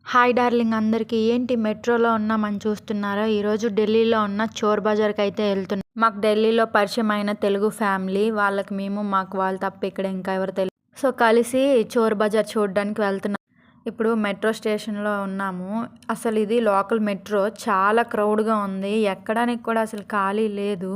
Hi darling అందరికీ. ఏంటి మెట్రోలో ఉన్నామని చూస్తున్నారా? ఈరోజు ఢిల్లీలో ఉన్న చోర్ బజార్కి అయితే వెళ్తున్నాం. మాకు ఢిల్లీలో పరిచయం అయిన తెలుగు ఫ్యామిలీ వాళ్ళకి మేము, మాకు వాళ్ళు తప్ప ఇక్కడ ఇంకా ఎవరు తెలియదు. సో కలిసి చోర్ బజార్ చూడడానికి వెళ్తున్నాం. ఇప్పుడు మెట్రో స్టేషన్లో ఉన్నాము. అసలు ఇది లోకల్ మెట్రో, చాలా క్రౌడ్గా ఉంది. ఎక్కడానికి కూడా అసలు ఖాళీ లేదు.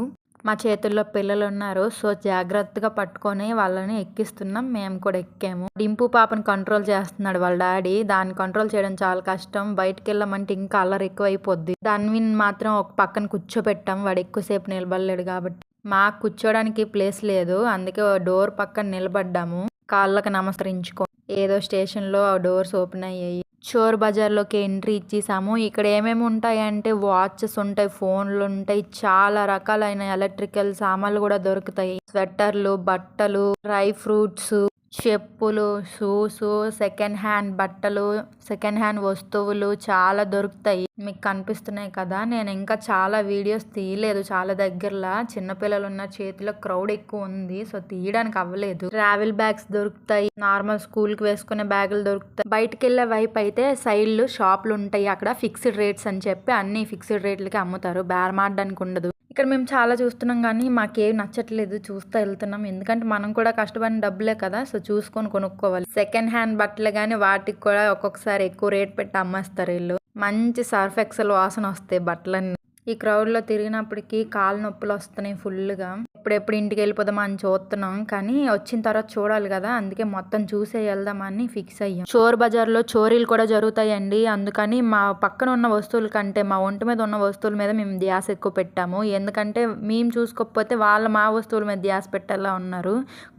మా చేతుల్లో పిల్లలు ఉన్నారు. సో జాగ్రత్తగా పట్టుకొని వాళ్ళని ఎక్కిస్తున్నాం. మేము కూడా ఎక్కాము. డింపు పాపని కంట్రోల్ చేస్తున్నాడు వాళ్ళ డాడీ. దాన్ని కంట్రోల్ చేయడం చాలా కష్టం. బయటకు వెళ్ళామంటే ఇంకా అల్లరి ఎక్కువ అయిపోద్ది. ధన్విన్ మాత్రం ఒక పక్కన కూర్చోబెట్టాం. వాడు ఎక్కువసేపు నిలబడలేడు కాబట్టి. మాకు కూర్చోడానికి ప్లేస్ లేదు, అందుకే డోర్ పక్కన నిలబడ్డాము. కాళ్ళకి నమస్కరించుకో. ఏదో స్టేషన్లో డోర్స్ ఓపెన్ అయ్యాయి. చోర్ బజార్లోకి ఎంట్రీ ఇచ్చేసాము. ఇక్కడ ఏమేమి ఉంటాయంటే వాచెస్ ఉంటాయి, ఫోన్లు ఉంటాయి, చాలా రకాలైన ఎలక్ట్రికల్ సామాన్లు కూడా దొరుకుతాయి. స్వెటర్లు, బట్టలు, డ్రై ఫ్రూట్స్, చెప్పులు, షూస్, సెకండ్ హ్యాండ్ బట్టలు, సెకండ్ హ్యాండ్ వస్తువులు చాలా దొరుకుతాయి. మీకు కనిపిస్తున్నాయి కదా. నేను ఇంకా చాలా వీడియోస్ తీయలేదు. చాలా దగ్గరలా చిన్నపిల్లలు ఉన్న చేతిలో క్రౌడ్ ఎక్కువ ఉంది. సో తీయడానికి అవ్వలేదు. ట్రావెల్ బ్యాగ్స్ దొరుకుతాయి, నార్మల్ స్కూల్ కి వేసుకునే బ్యాగులు దొరుకుతాయి. బయటకు వెళ్ళే వైపు అయితే సైడ్లు షాపులు ఉంటాయి. అక్కడ ఫిక్స్డ్ రేట్స్ అని చెప్పి అన్ని ఫిక్స్డ్ రేట్లకి అమ్ముతారు. బేరమాడడానికి ఉండదు. ఇక్కడ మేము చాలా చూస్తున్నాం కానీ మాకేం నచ్చట్లేదు. చూస్తూ వెళ్తున్నాం, ఎందుకంటే మనం కూడా కష్టపడిన డబ్బులే కదా. సో చూసుకొని కొనుక్కోవాలి. సెకండ్ హ్యాండ్ బట్టలు కానీ వాటికి కూడా ఒక్కొక్కసారి ఎక్కువ రేట్ పెట్టి అమ్మేస్తారు వీళ్ళు. మంచి సర్ఫ్ ఎక్సెల్ వాసన వస్తాయి బట్టలన్నీ. ఈ క్రౌడ్లో తిరిగినప్పటికీ కాలు నొప్పులు వస్తున్నాయి ఫుల్గా. ఎప్పుడెప్పుడు ఇంటికి వెళ్ళిపోదామా అని చూస్తున్నాం, కానీ వచ్చిన తర్వాత చూడాలి కదా. అందుకే మొత్తం చూసే వెళ్దామని ఫిక్స్ అయ్యాం. చోర్ బజార్లో చోరీలు కూడా జరుగుతాయండి. అందుకని మా పక్కన ఉన్న వస్తువుల కంటే మా ఒంటి మీద ఉన్న వస్తువుల మీద మేము ధ్యాస ఎక్కువ పెట్టాము. ఎందుకంటే మేము చూసుకోకపోతే వాళ్ళు మా వస్తువుల మీద ధ్యాస పెట్టేలా ఉన్నారు.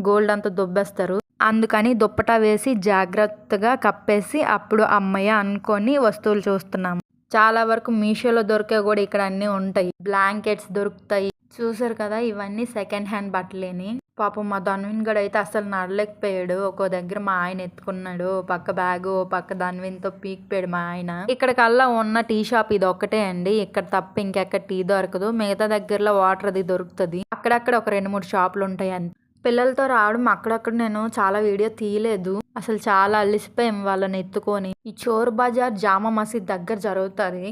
గోల్డ్ అంతా దొబ్బేస్తారు. అందుకని దుప్పటా వేసి జాగ్రత్తగా కప్పేసి అప్పుడు అమ్మయ్య అనుకొని వస్తువులు చూస్తున్నాము. చాలా వరకు మీషోలో దొరికే కూడా ఇక్కడ అన్నీ ఉంటాయి. బ్లాంకెట్స్ దొరుకుతాయి. చూసారు కదా, ఇవన్నీ సెకండ్ హ్యాండ్ బట్టలేని. పాపం మా ధన్విన్ గడు అయితే అసలు నడలేకపోయాడు. ఒక్కో దగ్గర మా ఆయన ఎత్తుకున్నాడు, పక్క బ్యాగు పక్క ధన్విన్ తో పీకిపోయాడు మా ఆయన. ఇక్కడ కల్లా ఉన్న టీ షాప్ ఇది ఒక్కటే అండి. ఇక్కడ తప్ప ఇంకెక్కడ టీ దొరకదు. మిగతా దగ్గరలో వాటర్ అది దొరుకుతుంది. అక్కడక్కడ ఒక 2-3 షాపులు ఉంటాయి అంతే. పిల్లలతో రావడం అక్కడక్కడ నేను చాలా వీడియో తీయలేదు. అసలు చాలా అలిసిపోయాం వాళ్ళని ఎత్తుకొని. ఈ చోర్ బజార్ జామా మసీద్ దగ్గర జరుగుతుంది.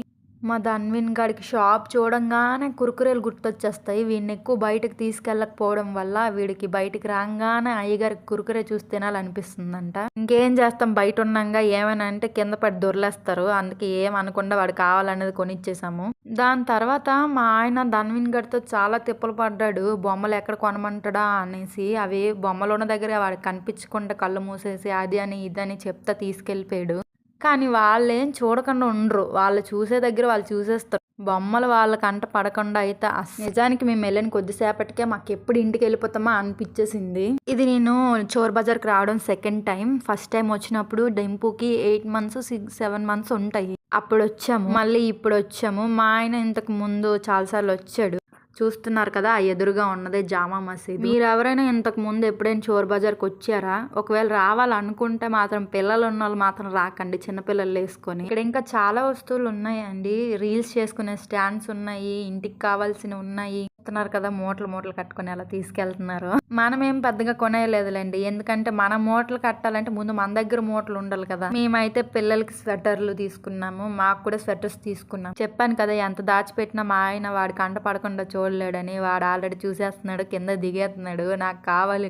మా ధన్విన్ గాడికి షాప్ చూడంగానే కురుకురేలు గుర్తొచ్చేస్తాయి. వీడిని ఎక్కువ బయటకు తీసుకెళ్ళకపోవడం వల్ల వీడికి బయటికి రాగానే అయ్యగారికి కురుకురే చూసి తినాలనిపిస్తుందంట. ఇంకేం చేస్తాం, బయట ఉన్నాగా ఏమైనా అంటే కింద పడి దొర్లేస్తారు. అందుకే ఏమనకుండా వాడు కావాలనేది కొనిచ్చేసాము. దాని తర్వాత మా ఆయన ధన్విన్ గడితో చాలా తిప్పలు పడ్డాడు. బొమ్మలు ఎక్కడ కొనమంటాడా అనేసి. అవి బొమ్మలు ఉన్న దగ్గర వాడికి కనిపించకుండా కళ్ళు మూసేసి అది అని ఇదని చెప్తా తీసుకెళ్ళిపోయాడు. కానీ వాళ్ళేం చూడకుండా ఉండరు. వాళ్ళు చూసే దగ్గర వాళ్ళు చూసేస్తారు. బొమ్మలు వాళ్ళ కంట పడకుండా అయితే నిజానికి మేము వెళ్ళిన కొద్దిసేపటికే మాకు ఎప్పుడు ఇంటికి వెళ్ళిపోతామా అనిపించేసింది. ఇది నేను చోర్ బజార్కి రావడం సెకండ్ టైం. ఫస్ట్ టైం వచ్చినప్పుడు డింపుకి 8 months 7 months ఉంటాయి. అప్పుడు వచ్చాము, మళ్ళీ ఇప్పుడు వచ్చాము. మా ఆయన ఇంతకు ముందు చాలాసార్లు వచ్చాడు. చూస్తున్నారు కదా, ఆ ఎదురుగా ఉన్నదే జామా మసీద్. మీరు ఎవరైనా ఇంతకు ముందు ఎప్పుడైనా చోర్ బజార్కి వచ్చారా? ఒకవేళ రావాలనుకుంటే మాత్రం పిల్లలు ఉన్న వాళ్ళు మాత్రం రాకండి, చిన్నపిల్లలు వేసుకొని. ఇక్కడ ఇంకా చాలా వస్తువులు ఉన్నాయండి. రీల్స్ చేసుకునే స్టాండ్స్ ఉన్నాయి, ఇంటికి కావాల్సినవి ఉన్నాయి. చూస్తున్నారు కదా, మూటలు కట్టుకొని అలా తీసుకెళ్తున్నారు. మనం ఏం పెద్దగా కొనేయలేదులేండి, ఎందుకంటే మన మూటలు కట్టాలంటే ముందు మన దగ్గర మూటలు ఉండాలి కదా. మేమైతే పిల్లలకి స్వెటర్లు తీసుకున్నాము, మాకు కూడా స్వెటర్స్ తీసుకున్నాం. చెప్పాను కదా, ఎంత దాచిపెట్టినా మా ఆయన వాడి కంట పడకుండా చూడలేడని. వాడు ఆల్రెడీ చూసేస్తున్నాడు, కింద దిగేస్తున్నాడు నాకు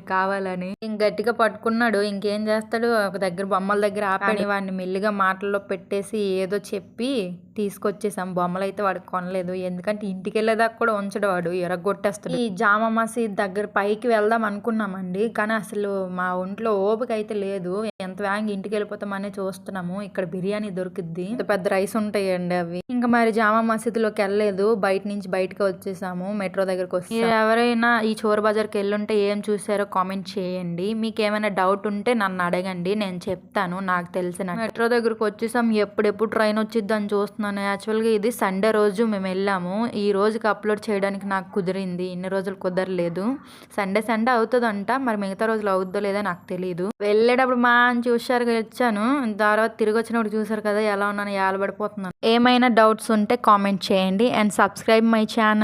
కావాలని. గట్టిగా పట్టుకున్నాడు. ఇంకేం చేస్తాడు, ఒక దగ్గర బొమ్మల దగ్గర ఆపని వాడిని మెల్లిగా మాటల్లో పెట్టేసి ఏదో చెప్పి తీసుకొచ్చేసాం. బొమ్మలు అయితే వాడికి కొనలేదు, ఎందుకంటే ఇంటికి వెళ్ళేదాకా కూడా ఉంచడు వాడు, ఎరగొట్టేస్తాడు. ఈ జామా మసీద్ దగ్గర పైకి వెళ్దాం అనుకున్నామండి, కానీ అసలు మా ఒంట్లో ఓపిక అయితే లేదు. ఎంత వేగంగా ఇంటికి వెళ్ళిపోతామని చూస్తున్నాము. ఇక్కడ బిర్యానీ దొరుకుద్ది, పెద్ద రైస్ ఉంటాయండి అవి. ఇంకా మరి జామా మసీద్లోకి వెళ్ళలేదు, బయట నుంచి బయటకు వచ్చేసాము. మెట్రో దగ్గరకు వస్తే ఎవరైనా ఈ చోర్ బజార్కి వెళ్ళుంటే ఏం చూసారో కామెంట్ చేయండి. మీకు ఏమైనా డౌట్ ఉంటే నన్ను అడగండి, నేను చెప్తాను నాకు తెలిసిన. మెట్రో దగ్గరకు వచ్చేసాం. ఎప్పుడెప్పుడు ట్రైన్ వచ్చిద్దని చూస్తున్నాను. యాక్చువల్గా ఇది సండే రోజు మేము వెళ్ళాము. ఈ రోజుకి అప్లోడ్ చేయడానికి నాకు కుదిరింది, ఇన్ని రోజులు కుదరలేదు. సండే అవుతుందంట, మరి మిగతా రోజులు అవుద్దో లేదో నాకు తెలియదు. వెళ్ళేటప్పుడు మంచి హుషారుగా వచ్చాను. తర్వాత తిరిగి వచ్చినప్పుడు చూసారు కదా ఎలా ఉన్నాను, ఏలబడిపోతున్నాను. ఏమైనా డౌట్స్ ఉంటే కామెంట్ చేయండి అండ్ సబ్స్క్రైబ్ మై ఛానల్.